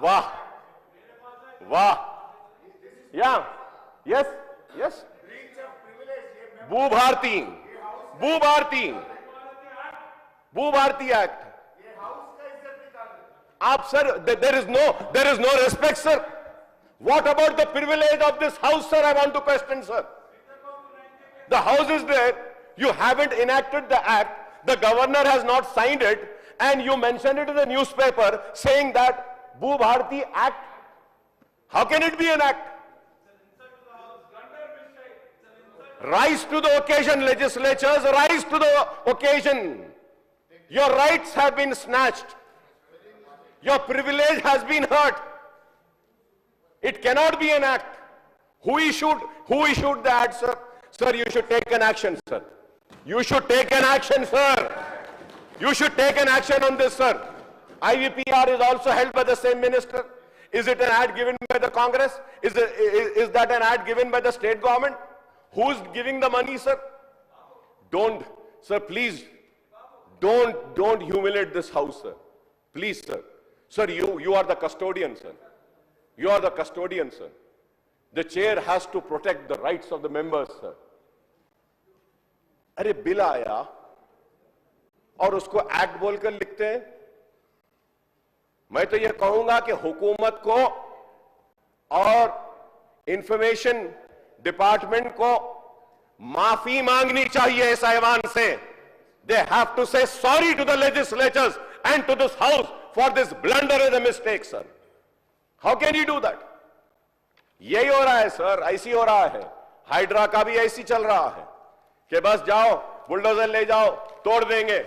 वाह वाह, या yes yes, Bhu Bharati act. आप sir, there is no respect sir. What about the privilege of this house, sir? I want to question, sir. The house is there. You haven't enacted the act. The governor has not signed it, and you mentioned it in the newspaper saying that Bhu Bharati Act. How can it be an act? Rise to the occasion, legislatures. Rise to the occasion. Your rights have been snatched. Your privilege has been hurt. It cannot be an act. Who issued the act, sir? Sir, you should take an action, sir. You should take an action, sir. You should take an action on this, sir. IVPR is also held by the same minister. Is it an act given by the Congress? Is that an act given by the state government? Who's giving the money, sir? Don't, sir, please, don't humiliate this house, sir. Please, sir. Sir, you are the custodian, sir. You are the custodian, sir. The chair has to protect the rights of the members, sir. अरे bill आया और उसको act बोलकर लिखते हैं। मैं तो यह कहूंगा कि हुकूमत को और इंफॉर्मेशन डिपार्टमेंट को माफी मांगनी चाहिए इस ऐवान से। They have to say sorry to the legislatures and to this house for this blunder and the mistake, sir. How can you do that? यही हो रहा है सर, ऐसी हो रहा है। हाइड्रा का भी ऐसी चल रहा है कि बस जाओ, बुलडोजर ले जाओ, तोड़ देंगे।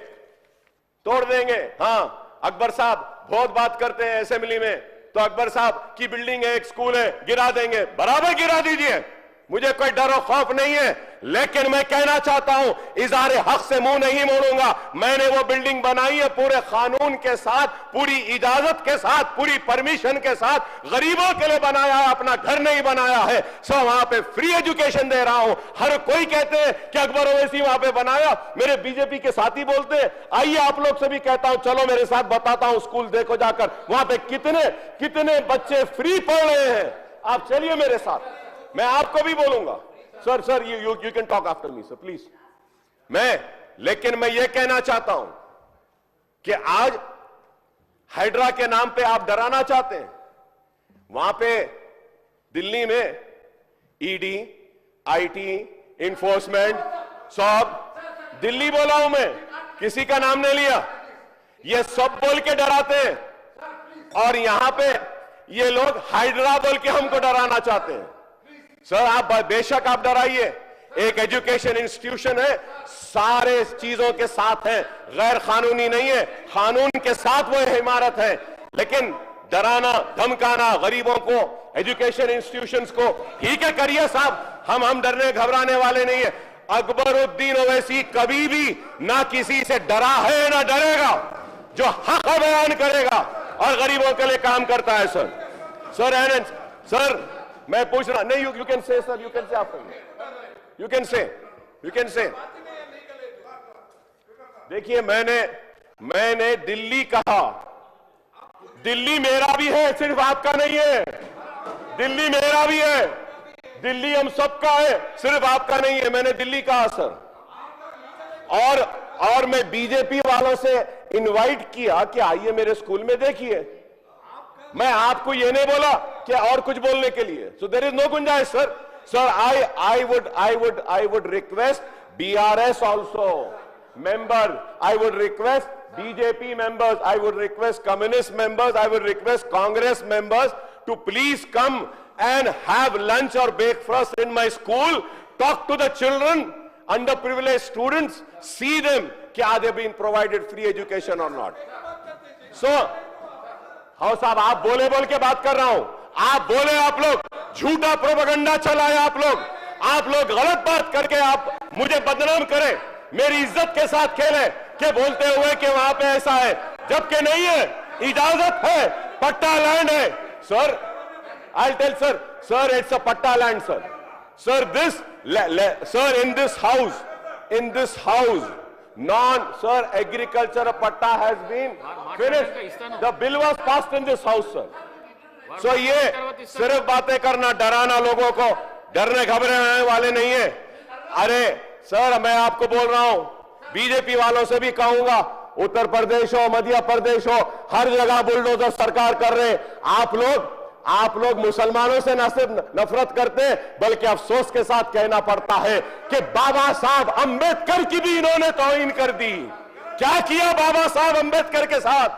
हाँ, अकबर साहब बहुत बात करते हैं असेंबली में, तो अकबर साहब की बिल्डिंग है, एक स्कूल है, गिरा देंगे। बराबर गिरा दीजिए, मुझे कोई डर और खौफ नहीं है। लेकिन मैं कहना चाहता हूं, इज़हारे हक से मुंह नहीं मोड़ूंगा। मैंने वो बिल्डिंग बनाई है पूरे कानून के साथ, पूरी इजाजत के साथ, पूरी परमिशन के साथ, गरीबों के लिए बनाया है, अपना घर नहीं बनाया है। सो वहां पे फ्री एजुकेशन दे रहा हूं। हर कोई कहते हैं कि अकबर ओवैसी वहां पे बनाया। मेरे बीजेपी के साथी बोलते हैं, आइए आप लोग से भी कहता हूं, चलो मेरे साथ बताता हूं, स्कूल देखो जाकर, वहां पे कितने बच्चे फ्री पढ़ रहे हैं। आप चलिए मेरे साथ, मैं आपको भी बोलूंगा। Sir you can talk after me sir please. लेकिन मैं ये कहना चाहता हूं कि आज हाइड्रा के नाम पे आप डराना चाहते हैं। वहां पे दिल्ली में ईडी, आईटी, इन्फोर्समेंट, सब दिल्ली बोला हूं मैं, किसी का नाम नहीं लिया। ये सब बोल के डराते हैं और यहां पे ये लोग हाइड्रा बोल के हमको डराना चाहते हैं। सर आप बेशक आप डराइए, एक एजुकेशन इंस्टीट्यूशन है, सारे चीजों के साथ है, गैर कानूनी नहीं है, कानून के साथ वो इमारत है। लेकिन डराना धमकाना गरीबों को, एजुकेशन इंस्टीट्यूशंस को, ठीक है करिए साहब, हम डरने घबराने वाले नहीं है। अकबरुद्दीन ओवैसी कभी भी ना किसी से डरा है ना डरेगा, जो हक बयान करेगा और गरीबों के लिए काम करता है। सर मैं पूछ रहा नहीं, you can say sir, you can say after me, you can say. देखिए मैंने दिल्ली कहा, दिल्ली मेरा भी है, सिर्फ आपका नहीं है। दिल्ली मेरा भी है, दिल्ली हम सबका है, सिर्फ आपका नहीं है। मैंने दिल्ली कहा सर, और मैं बीजेपी वालों से इनवाइट किया कि आइए मेरे स्कूल में देखिए। मैं आपको ये नहीं बोला कि और कुछ बोलने के लिए। सो देयर इज नो गुंजाइश sir. I would request BRS also member, I would request BJP members, I would request communist members, I would request Congress members to please come and have lunch or breakfast in my school, talk to the children, underprivileged students, see them कि are they being provided free education or not. So हाँ साहब, आप बोले बोल के बात कर रहा हूं, आप बोले, आप लोग झूठा प्रोपेगेंडा चलाए, आप लोग गलत बात करके आप मुझे बदनाम करें, मेरी इज्जत के साथ खेले के बोलते हुए कि वहां पे ऐसा है, जबकि नहीं है, इजाजत है, पट्टा लैंड है। Sir I tell sir it's a patta land sir this sir in this house non-sir, agriculture patta has been finished. The bill was passed in this house, sir. सो ये सिर्फ बातें करना, डराना लोगों को, डरने घबराने वाले नहीं है। अरे सर, मैं आपको बोल रहा हूं, बीजेपी वालों से भी कहूंगा, उत्तर प्रदेश हो, मध्य प्रदेश हो, हर जगह बुलडोजर सरकार कर रहे। आप लोग मुसलमानों से न सिर्फ नफरत करते, बल्कि अफसोस के साथ कहना पड़ता है कि बाबा साहब अंबेडकर की भी इन्होंने तौहीन कर दी। क्या किया बाबा साहब अंबेडकर के साथ?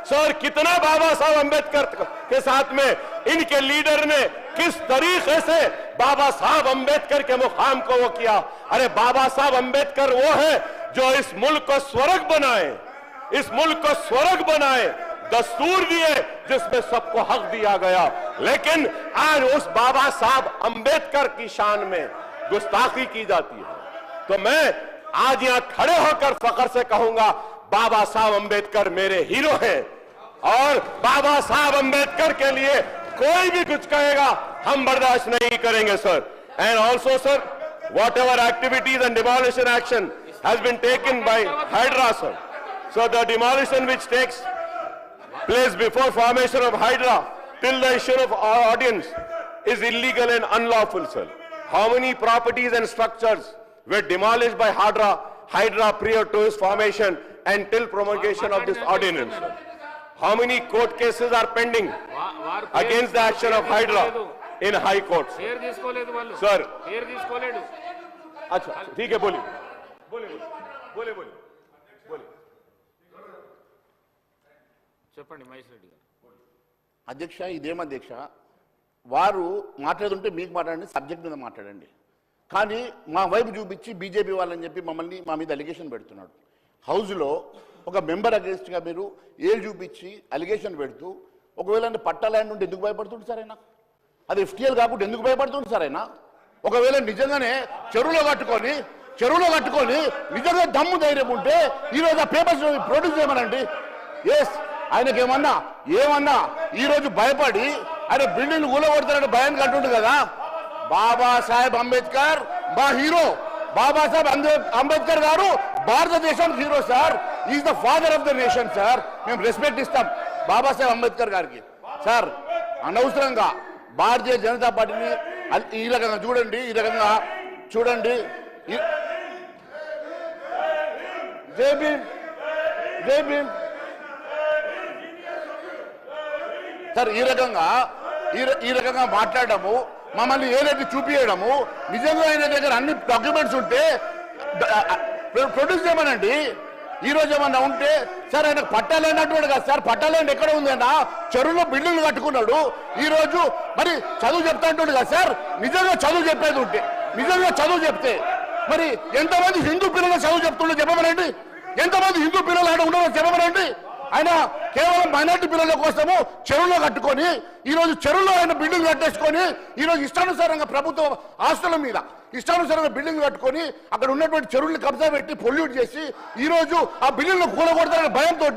सर, कितना बाबा साहब अंबेडकर के साथ में इनके लीडर ने किस तरीके से बाबा साहब अंबेडकर के मुकाम को वो किया। अरे बाबा साहब अंबेडकर वो है जो इस मुल्क को स्वर्ग बनाए, इस मुल्क को स्वर्ग बनाए, दस्तूर दिए जिसमें सबको हक दिया गया। लेकिन आज उस बाबा साहब अंबेडकर की शान में गुस्ताखी की जाती है। तो मैं आज यहां खड़े होकर फख्र से कहूंगा, बाबा साहब अंबेडकर मेरे हीरो हैं, और बाबा साहब अंबेडकर के लिए कोई भी कुछ कहेगा हम बर्दाश्त नहीं करेंगे sir. And also sir, whatever activities and demolition action has been taken by Hydraa sir, so the demolition which takes place before formation of Hydra till the issue of audience is illegal and unlawful, sir. How many properties and structures were demolished by Hydra prior to its formation and till promulgation of this ordinance, sir? How many court cases are pending against the action of Hydra in High Court, sir? अच्छा, ठीक है, बोलिए बोलिए बोलिए बोलिए। చెప్పండి మహేష్ రెడ్డి గారు। అధ్యక్ష, ఇదేం అధ్యక్ష, వారు మాట్లాడుతుంటే మీకు మాట్లాడండి, సబ్జెక్ట్ మీద మాట్లాడండి, కానీ మా వైపు చూపించి బీజేపీ వాళ్ళని చెప్పి మమ్మల్ని మా మీద అలిగేషన్ పెడుతున్నాడు। హౌస్లో ఒక మెంబర్ అగేన్స్ట్గా మీరు ఏలు చూపించి అలిగేషన్ పెడుతూ, ఒకవేళ పట్టా ల్యాండ్ ఉంటే ఎందుకు భయపడుతుంది సార్ ఆయన? అది ఎఫ్టీఎల్ కాకుండా ఎందుకు భయపడుతుంది సార్ ఆయన? ఒకవేళ నిజంగానే చెరువులో కట్టుకొని నిజంగా దమ్ము ధైర్యం ఉంటే ఈరోజు ఆ పేపర్స్ ప్రొడ్యూస్ చేయమనండి। ఎస్, ఆయనకి ఏమన్నా ఈరోజు భయపడి ఆయన బిల్డింగ్ కూలగొడతారని భయానికి అంటుండు కదా। బాబాసాహెబ్ అంబేద్కర్ మా హీరో, బాబాసాహెబ్ అంబేద్కర్ గారు భారతదేశానికి hero sir, is the father of the nation sir. మేము రెస్పెక్ట్ ఇస్తాం బాబాసాహెబ్ అంబేద్కర్ గారికి సార్। అనవసరంగా భారతీయ జనతా పార్టీని ఈ రకంగా చూడండి, జై భీమ్ సార్। ఈ రకంగా మాట్లాడము, మమ్మల్ని ఏదైతే చూపించడము, నిజంగా ఆయన దగ్గర అన్ని డాక్యుమెంట్స్ ఉంటే ప్రొడ్యూస్ చేయమనండి। ఈ రోజు ఏమన్నా ఉంటే సార్, ఆయనకు పట్టాలైనటువంటి కదా సార్, పట్టాలైన ఎక్కడ ఉందన్నా? చెరువులో బిల్డింగ్లు కట్టుకున్నాడు। ఈ రోజు మరి చదువు చెప్తా అంటుండు కదా సార్। నిజంగా చదువు చెప్పేది ఉంటే, నిజంగా చదువు చెప్తే మరి ఎంతమంది హిందూ పిల్లలు చదువు చెప్తుండో చెప్పమనండి, ఎంతమంది హిందూ పిల్లలు ఆడ ఉండదో చెప్పమనండి। ఆయన కేవలం మైనార్టీ పిల్లల కోసము చెరువులో కట్టుకొని, ఈరోజు చెరువులో ఆయన బిల్డింగ్ కట్టేసుకొని, ఈరోజు ఇష్టానుసారంగా ప్రభుత్వ ఆస్తుల మీద ఇష్టానుసారంగా బిల్డింగ్ కట్టుకొని అక్కడ ఉన్నటువంటి చెరువుల్ని కబ్జా పెట్టి పొల్యూట్ చేసి ఈరోజు ఆ బిల్డింగ్ను కూలగొడతారనే భయంతో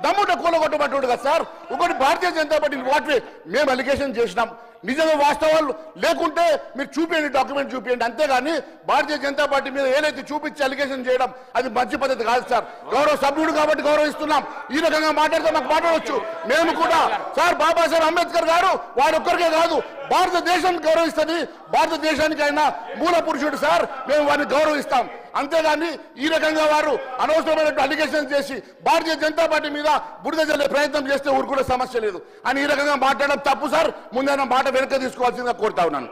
దమ్ముట కూలగొట్టబట్టాడు కదా సార్। ఒకటి భారతీయ జనతా పార్టీ వాటి మేము అలిగేషన్ చేసినాం, నిజంగా వాస్తవాలు లేకుంటే మీరు చూపించండి, డాక్యుమెంట్ చూపించండి, అంతేగాని భారతీయ జనతా పార్టీ మీద ఏదైతే చూపించి అలిగేషన్ చేయడం అది మంచి పద్ధతి కాదు సార్। గౌరవ సభ్యుడు కాబట్టి గౌరవిస్తున్నాం, ఈ రకంగా మాట్లాడితే మాకు మాట్లాడవచ్చు। మేము కూడా సార్, బాబాసాహెబ్ అంబేద్కర్ గారు వారొక్కరికే కాదు, భారతదేశానికి గౌరవిస్తుంది, భారతదేశానికి ఆయన మూల పురుషుడు సార్, మేము వారిని గౌరవిస్తాం। అంతేగాని ఈ రకంగా వారు అనవసరమైన అలిగేషన్ చేసి భారతీయ జనతా పార్టీ మీద బురద జల్లే ప్రయత్నం చేస్తే ఊరుకునే సమస్య లేదు అని ఈ రకంగా మాట్లాడడం తప్పు సార్। ముందైనా మాట వెనక తీసుకోవాల్సిందిగా కోరుతా ఉన్నాను।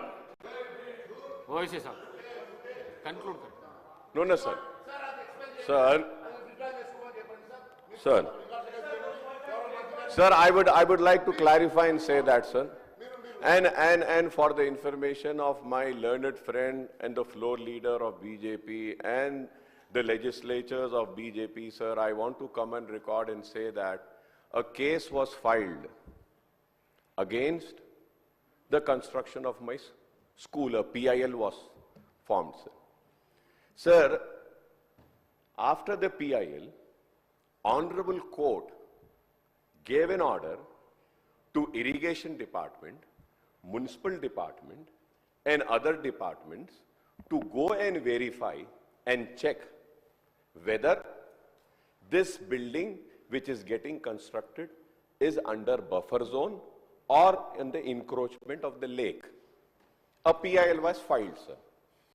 Sir, I would like to clarify and say that, sir. And for the information of my learned friend and the floor leader of BJP and the legislatures of BJP, sir, I want to come and record and say that a case was filed against the construction of my school. A PIL was formed, sir. Sir, after the PIL, Honorable Court gave an order to Irrigation Department, Municipal Department and other departments to go and verify and check whether this building which is getting constructed is under buffer zone or in the encroachment of the lake. A PIL was filed, sir.